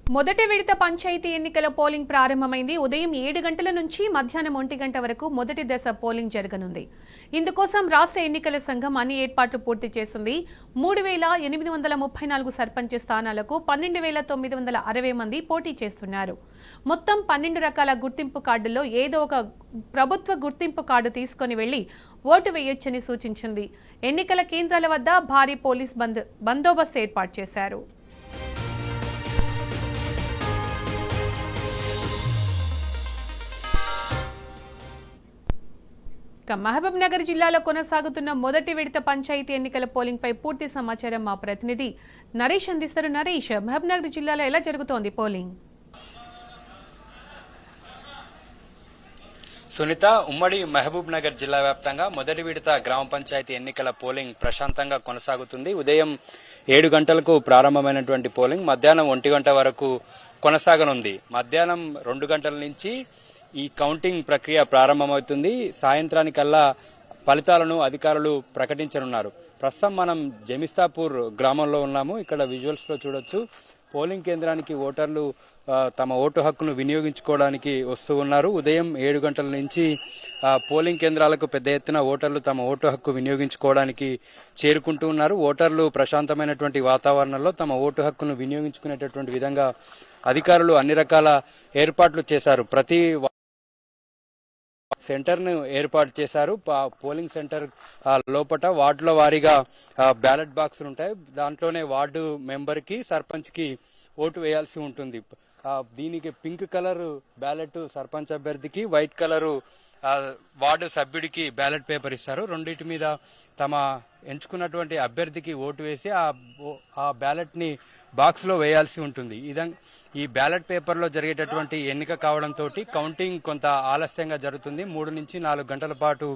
మొదటి విడత పంచాయతీ ఎన్నికల పోలింగ్ ప్రారంభమైంది. ఉదయం 7 గంటల నుంచి మధ్యాహ్నం 1 గంట వరకు మొదటి దశ పోలింగ్ జరగనుంది. ఇందుకోసం రాష్ట్ర ఎన్నికల సంఘం అన్ని ఏర్పాట్లు పూర్తి చేసింది. 3,834 సర్పంచ్ స్థానాలకు 12,960 మంది పోటీ చేస్తున్నారు. మొత్తం 12 రకాల గుర్తింపు కార్డుల్లో ఏదో ఒక ప్రభుత్వ గుర్తింపు కార్డు తీసుకుని వెళ్లి ఓటు వేయొచ్చని సూచించింది. ఎన్నికల కేంద్రాల వద్ద భారీ పోలీస్ బందోబస్తు ఏర్పాటు చేశారు. మహబూబ్ నగర్ జిల్లాలో కొనసాగుతున్న మొదటి విడత పంచాయతీ ఎన్నికల పోలింగ్ పై పూర్తి సమాచారం మా ప్రతినిధి నరేష్ అందిస్తారు. నరేష్, మహబూబ్ నగర్ జిల్లాలో ఎలా జరుగుతోంది పోలింగ్? సునీత, ఉమ్మడి మహబూబ్ నగర్ జిల్లా వ్యాప్తంగా మొదటి విడత గ్రామ పంచాయతీ ఎన్నికల పోలింగ్ ప్రశాంతంగా కొనసాగుతుంది. ఉదయం 7 గంటలకు ప్రారంభమైనటువంటి పోలింగ్ మధ్యాహ్నం 1 గంట వరకు కొనసాగనుంది. మధ్యాహ్నం 2 గంటల నుంచి ఈ కౌంటింగ్ ప్రక్రియ ప్రారంభమవుతుంది. సాయంత్రానికల్లా ఫలితాలను అధికారులు ప్రకటించనున్నారు. ప్రస్తుతం మనం జమిస్తాపూర్ గ్రామంలో ఉన్నాము. ఇక్కడ విజువల్స్ లో చూడొచ్చు, పోలింగ్ కేంద్రానికి ఓటర్లు తమ ఓటు హక్కును వినియోగించుకోవడానికి వస్తూ ఉన్నారు. ఉదయం 7 గంటల నుంచి పోలింగ్ కేంద్రాలకు పెద్ద ఎత్తున ఓటర్లు తమ ఓటు హక్కు వినియోగించుకోవడానికి చేరుకుంటూ ఉన్నారు. ఓటర్లు ప్రశాంతమైనటువంటి వాతావరణంలో తమ ఓటు హక్కును వినియోగించుకునేటటువంటి విధంగా అధికారులు అన్ని రకాల ఏర్పాట్లు చేశారు. ప్రతి సెంటర్ ను ఏర్పాటు చేశారు. పోలింగ్ సెంటర్ లోపల వార్డుల వారీగా బ్యాలెట్ బాక్సులు ఉంటాయి. దాంట్లోనే వార్డు మెంబర్ కి, సర్పంచ్ కి ఓటు వేయాల్సి ఉంటుంది. దీనికి పింక్ కలర్ బ్యాలెట్ సర్పంచ్ అభ్యర్థికి, వైట్ కలరు వార్డు సభ్యుడికి బ్యాలెట్ పేపర్ ఇస్తారు. రెండింటి మీద తమ ఎంచుకున్నటువంటి అభ్యర్థికి ఓటు వేసి ఆ బ్యాలెట్ ని బాక్స్ లో వేయాల్సి ఉంటుంది. ఈ బ్యాలెట్ పేపర్ లో జరిగేటటువంటి ఎన్నిక కావడంతో కౌంటింగ్ కొంత ఆలస్యంగా జరుగుతుంది. 3 నుంచి 4 గంటల పాటు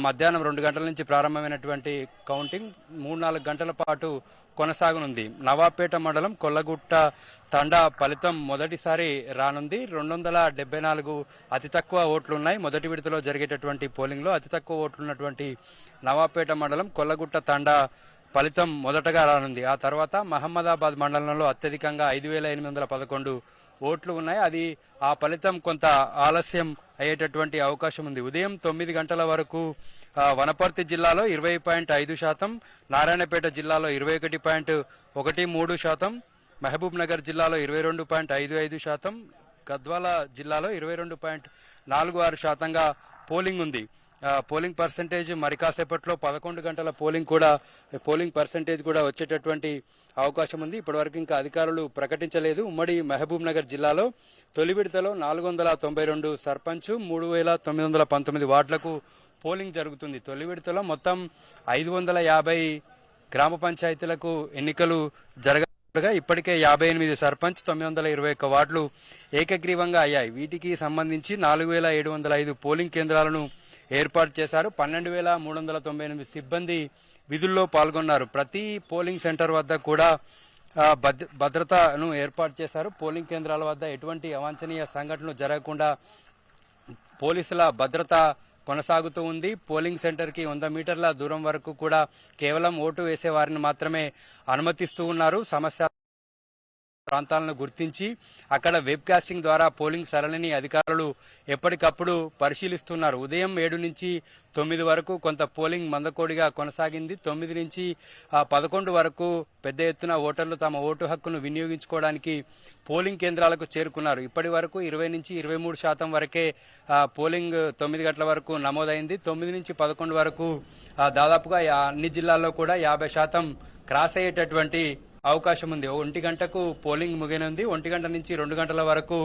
మధ్యాహ్నం 2 గంటల నుంచి ప్రారంభమైనటువంటి కౌంటింగ్ 3-4 గంటల పాటు కొనసాగనుంది. నవాపేట మండలం కొల్లగుట్ట తండా ఫలితం మొదటిసారి రానుంది. 274 అతి తక్కువ ఓట్లున్నాయి. మొదటి విడతలో జరిగేటటువంటి పోలింగ్ లో అతి తక్కువ ఓట్లున్నటువంటి నవాపేట మండలం కొల్లగుట్ట తండా ఫలితం మొదటగా రానుంది. ఆ తర్వాత మహమ్మదాబాద్ మండలంలో అత్యధికంగా 5,811 ఓట్లు ఉన్నాయి. ఆ ఫలితం కొంత ఆలస్యం అయ్యేటటువంటి అవకాశం ఉంది. ఉదయం 9 గంటల వరకు వనపర్తి జిల్లాలో 20.5%, నారాయణపేట జిల్లాలో 21.13%, మహబూబ్ నగర్ జిల్లాలో 22.55%, గద్వాల జిల్లాలో 22.46%గా పోలింగ్ ఉంది. పోలింగ్ పర్సెంటేజ్ మరి కాసేపట్లో 11 గంటల పోలింగ్ పర్సెంటేజ్ కూడా వచ్చేటటువంటి అవకాశం ఉంది. ఇప్పటివరకు ఇంకా అధికారులు ప్రకటించలేదు. ఉమ్మడి మహబూబ్ నగర్ జిల్లాలో తొలి విడతలో 492 సర్పంచ్, 3,919 వార్డులకు పోలింగ్ జరుగుతుంది. తొలి విడతలో మొత్తం 550 గ్రామ పంచాయతీలకు ఎన్నికలు జరగగా ఇప్పటికే 58 సర్పంచ్, 921 వార్డులు ఏకగ్రీవంగా అయ్యాయి. వీటికి సంబంధించి 4,705 పోలింగ్ కేంద్రాలను ఏర్పాటు చేశారు. 12,398 సిబ్బంది విధుల్లో పాల్గొన్నారు. ప్రతి పోలింగ్ సెంటర్ వద్ద కూడా భద్రతను ఏర్పాటు చేశారు. పోలింగ్ కేంద్రాల వద్ద ఎటువంటి అవాంఛనీయ సంఘటనలు జరగకుండా పోలీసుల భద్రత కొనసాగుతూ ఉంది. పోలింగ్ సెంటర్ కి 100 మీటర్ల దూరం వరకు కూడా కేవలం ఓటు వేసే వారిని మాత్రమే అనుమతిస్తూ ఉన్నారు. సమస్య ప్రాంతాలను గుర్తించి అక్కడ వెబ్ కాస్టింగ్ ద్వారా పోలింగ్ సరళిని అధికారులు ఎప్పటికప్పుడు పరిశీలిస్తున్నారు. ఉదయం 7 నుంచి 9 వరకు కొంత పోలింగ్ మందకోడిగా కొనసాగింది. 9 నుంచి 11 వరకు పెద్ద ఎత్తున ఓటర్లు తమ ఓటు హక్కును వినియోగించుకోవడానికి పోలింగ్ కేంద్రాలకు చేరుకున్నారు. ఇప్పటి వరకు 20 నుంచి 23% వరకే పోలింగ్ 9 గంటల వరకు నమోదైంది. 9 నుంచి 11 వరకు దాదాపుగా అన్ని జిల్లాల్లో కూడా 50% క్రాస్ అయ్యేటటువంటి అవకాశం ఉంది. 1 గంటకు పోలింగ్ ముగియనుంది. 1 గంట నుంచి 2 గంటల వరకు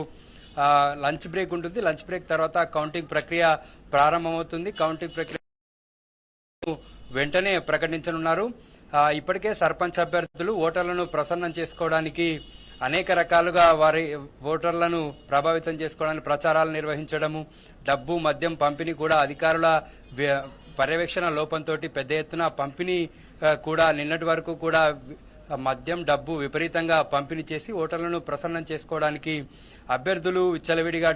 లంచ్ బ్రేక్ ఉంటుంది. లంచ్ బ్రేక్ తర్వాత కౌంటింగ్ ప్రక్రియ ప్రారంభమవుతుంది. కౌంటింగ్ ప్రక్రియ వెంటనే ప్రకటించనున్నారు. ఇప్పటికే సర్పంచ్ అభ్యర్థులు ఓటర్లను ప్రసన్నం చేసుకోవడానికి అనేక రకాలుగా వారి ఓటర్లను ప్రభావితం చేసుకోవడానికి ప్రచారాలు నిర్వహించడము, డబ్బు మద్యం పంపిణీ కూడా అధికారుల పర్యవేక్షణ లోపంతో పెద్ద ఎత్తున పంపిణీ కూడా నిన్నటి వరకు కూడా మద్యం డబ్బు విపరీతంగా పంపిణీ చేసి ఓటర్లను ప్రసన్నం చేసుకోవడానికి అభ్యర్థులు విచ్చలవిడిగా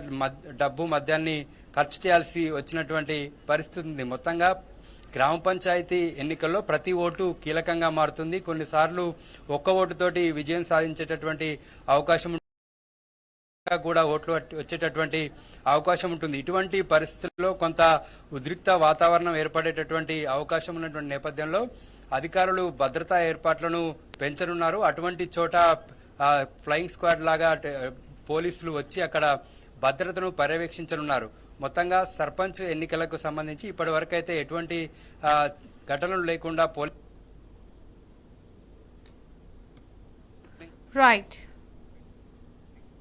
డబ్బు మద్యాన్ని ఖర్చు చేయాల్సి వచ్చినటువంటి పరిస్థితి ఉంది. మొత్తంగా గ్రామ పంచాయతీ ఎన్నికల్లో ప్రతి ఓటు కీలకంగా మారుతుంది. కొన్నిసార్లు ఒక్క ఓటుతోటి విజయం సాధించేటటువంటి అవకాశం కూడా ఓట్లు వచ్చేటటువంటి అవకాశం ఉంటుంది. ఇటువంటి పరిస్థితుల్లో కొంత ఉద్రిక్త వాతావరణం ఏర్పడేటటువంటి అవకాశం ఉన్నటువంటి నేపథ్యంలో అధికారులు భద్రతా ఏర్పాట్లను పెంచనున్నారు. అటువంటి చోట ఫ్లయింగ్ స్క్వాడ్ లాగా పోలీసులు వచ్చి అక్కడ భద్రతను పర్యవేక్షించనున్నారు. మొత్తంగా సర్పంచ్ ఎన్నికలకు సంబంధించి ఇప్పటి వరకు అయితే ఎటువంటి ఘటనలు లేకుండా రైట్.